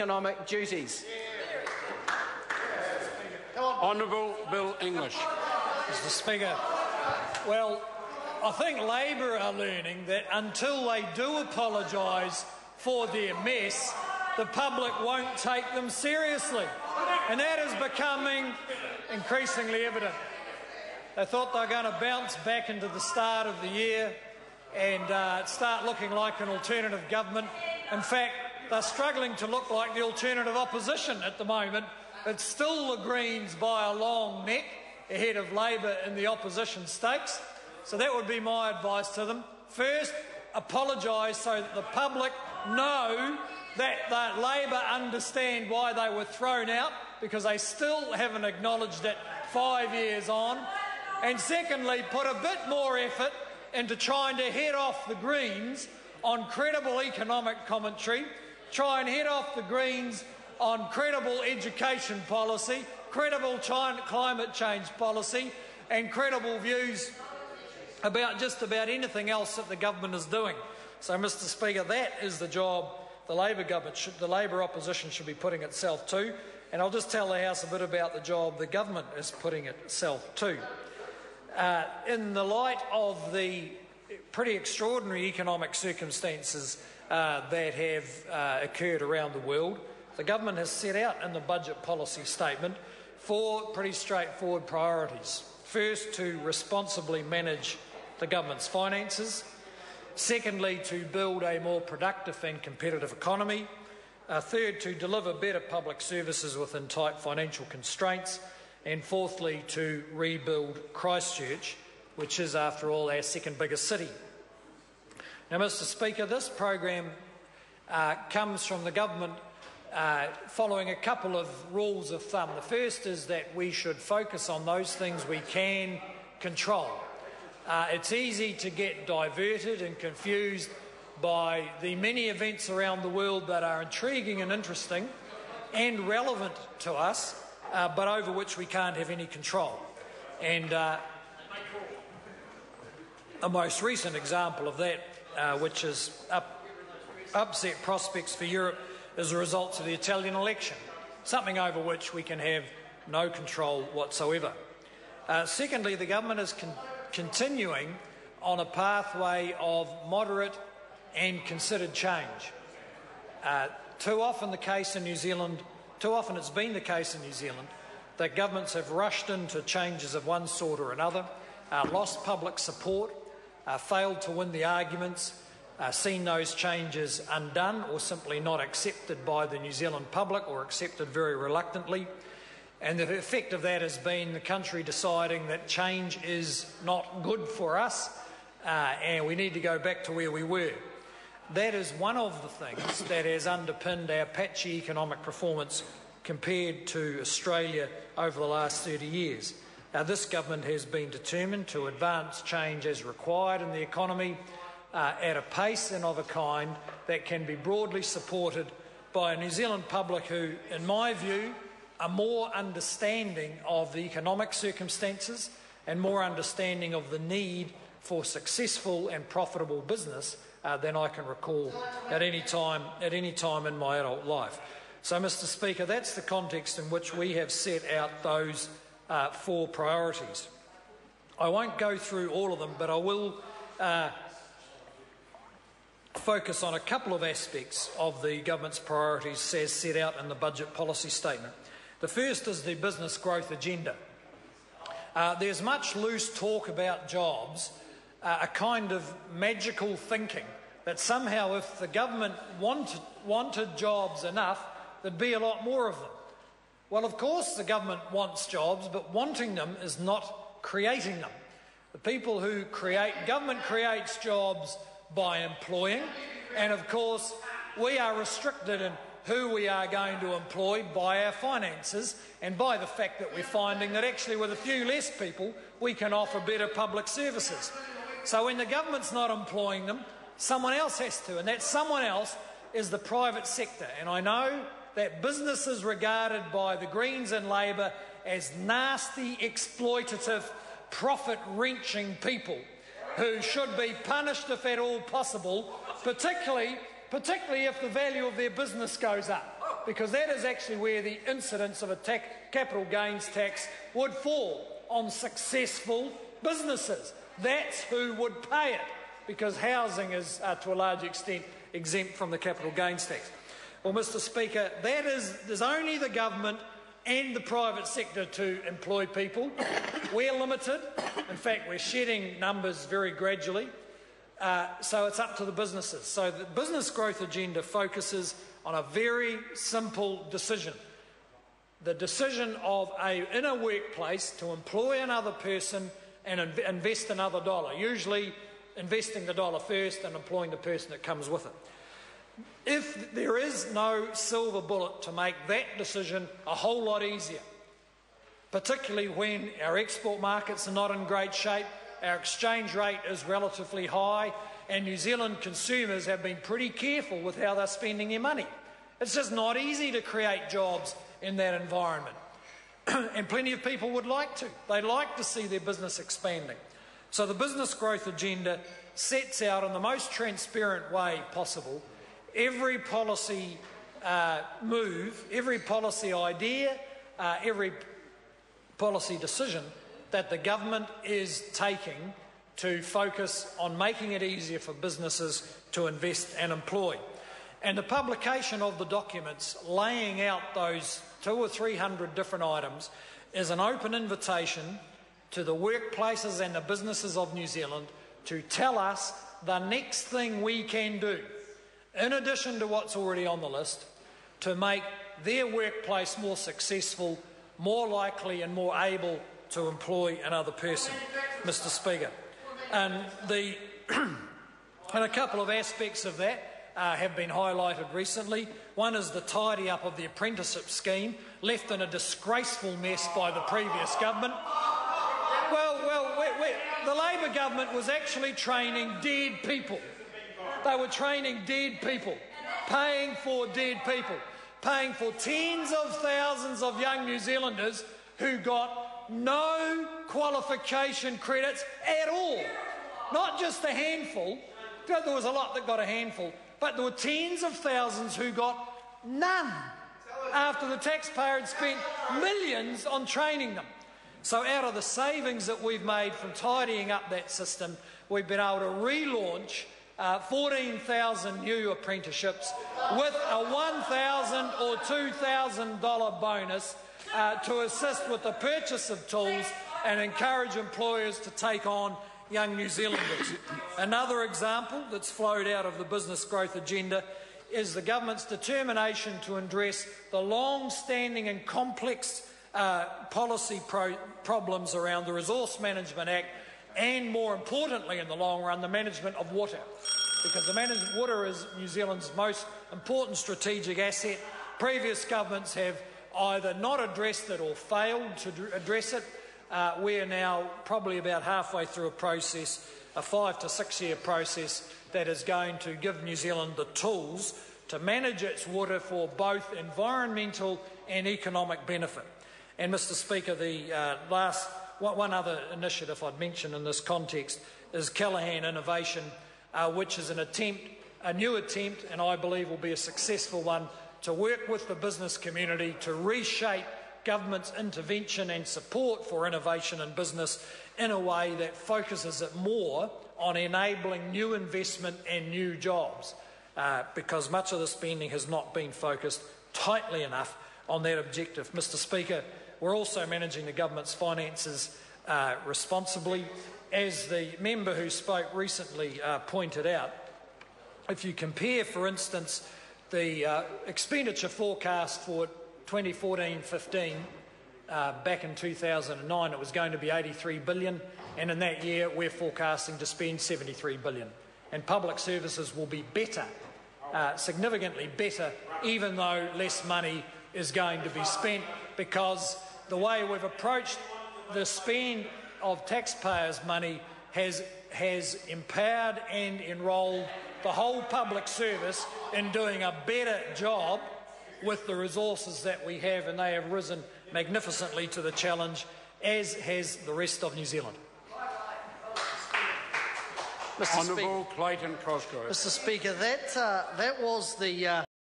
economic duties. Honourable Bill English. Mr Speaker, well, I think Labor are learning that until they do apologise for their mess, the public won't take them seriously. And that is becoming increasingly evident. They thought they were going to bounce back into the start of the year and start looking like an alternative government. In fact, they're struggling to look like the alternative opposition at the moment. It's still the Greens by a long neck ahead of Labor in the opposition stakes. So that would be my advice to them. First, apologise so that the public know that Labor understand why they were thrown out, because they still haven't acknowledged it 5 years on. And secondly, put a bit more effort into trying to head off the Greens on credible economic commentary, try and head off the Greens on credible education policy, credible climate change policy, and credible views about just about anything else that the government is doing. So, Mr Speaker, that is the job the Labor opposition should be putting itself to. And I'll just tell the House a bit about the job the government is putting itself to. In the light of the pretty extraordinary economic circumstances that have occurred around the world, the government has set out in the budget policy statement 4 pretty straightforward priorities. First, to responsibly manage the government's finances. Secondly, to build a more productive and competitive economy. Third, to deliver better public services within tight financial constraints. And fourthly, to rebuild Christchurch, which is, after all, our second biggest city. Now, Mr Speaker, this program comes from the government following a couple of rules of thumb. The first is that we should focus on those things we can control. It's easy to get diverted and confused by the many events around the world that are intriguing and interesting and relevant to us, but over which we can't have any control. And a most recent example of that, which has upset prospects for Europe, is the results of the Italian election, something over which we can have no control whatsoever. Secondly, the government is continuing on a pathway of moderate and considered change. Too often it's been the case in New Zealand that governments have rushed into changes of one sort or another, lost public support, failed to win the arguments, seen those changes undone or simply not accepted by the New Zealand public, or accepted very reluctantly. And the effect of that has been the country deciding that change is not good for us and we need to go back to where we were. That is one of the things that has underpinned our patchy economic performance compared to Australia over the last 30 years. This government has been determined to advance change as required in the economy at a pace and of a kind that can be broadly supported by a New Zealand public who, in my view, are more understanding of the economic circumstances and more understanding of the need for successful and profitable business than I can recall at any time in my adult life. So, Mr Speaker, that's the context in which we have set out those 4 priorities. I won't go through all of them, but I will focus on a couple of aspects of the government's priorities as set out in the budget policy statement. The first is the business growth agenda. There's much loose talk about jobs, a kind of magical thinking that somehow if the government wanted jobs enough, there'd be a lot more of them. Well, of course the government wants jobs, but wanting them is not creating them. The people who government creates jobs by employing, and of course we are restricted in who we are going to employ by our finances and by the fact that we're finding that actually with a few less people we can offer better public services. So when the government's not employing them, someone else has to, and that someone else is the private sector. And I know that business is regarded by the Greens and Labor as nasty, exploitative, profit-wrenching people who should be punished if at all possible, particularly if the value of their business goes up. because that is actually where the incidence of a capital gains tax would fall, on successful businesses. That's who would pay it, because housing is, to a large extent, exempt from the capital gains tax. Well, Mr Speaker, there's only the government and the private sector to employ people. We're limited. In fact, we're shedding numbers very gradually. So it's up to the businesses. So the business growth agenda focuses on a very simple decision. The decision of in a workplace to employ another person and invest another dollar, usually investing the dollar first and employing the person that comes with it. If there is no silver bullet to make that decision a whole lot easier, particularly when our export markets are not in great shape, our exchange rate is relatively high, and New Zealand consumers have been pretty careful with how they're spending their money. It's just not easy to create jobs in that environment. And plenty of people would like to. They'd like to see their business expanding. So the business growth agenda sets out in the most transparent way possible every policy move, every policy idea, every policy decision that the government is taking to focus on making it easier for businesses to invest and employ. And the publication of the documents laying out those 200 or 300 different items is an open invitation to the workplaces and the businesses of New Zealand to tell us the next thing we can do, in addition to what's already on the list, to make their workplace more successful, more likely and more able to employ another person, Mr Speaker. And a couple of aspects of that have been highlighted recently. One is the tidy up of the apprenticeship scheme, left in a disgraceful mess by the previous government. The Labor government was actually training dead people. They were training dead people, paying for dead people, paying for tens of thousands of young New Zealanders who got no qualification credits at all. Not just a handful. There was a lot that got a handful, but there were tens of thousands who got none after the taxpayer had spent millions on training them. So out of the savings that we've made from tidying up that system, we've been able to relaunch 14,000 new apprenticeships with a $1,000 or $2,000 bonus to assist with the purchase of tools and encourage employers to take on young New Zealanders. Another example that's flowed out of the business growth agenda is the government's determination to address the long-standing and complex policy problems around the Resource Management Act and, more importantly in the long run, the management of water. Because water is New Zealand's most important strategic asset. Previous governments have either not addressed it or failed to address it. We're now probably about halfway through a process, a 5 to 6 year process that is going to give New Zealand the tools to manage its water for both environmental and economic benefit. And Mr Speaker, the one other initiative I'd mention in this context is Callaghan Innovation, which is a new attempt, and I believe will be a successful one, to work with the business community to reshape government's intervention and support for innovation and business in a way that focuses it more on enabling new investment and new jobs, because much of the spending has not been focused tightly enough on that objective. Mr Speaker, we're also managing the government's finances responsibly. As the member who spoke recently pointed out, if you compare, for instance, the expenditure forecast for 2014-15 back in 2009, it was going to be $83 billion, and in that year we're forecasting to spend $73 billion. And public services will be better, significantly better, even though less money is going to be spent, because the way we've approached the spend of taxpayers' money has empowered and enrolled the whole public service in doing a better job with the resources that we have, and they have risen magnificently to the challenge, as has the rest of New Zealand. Honourable Clayton Cosgrove. Mr Speaker, that was the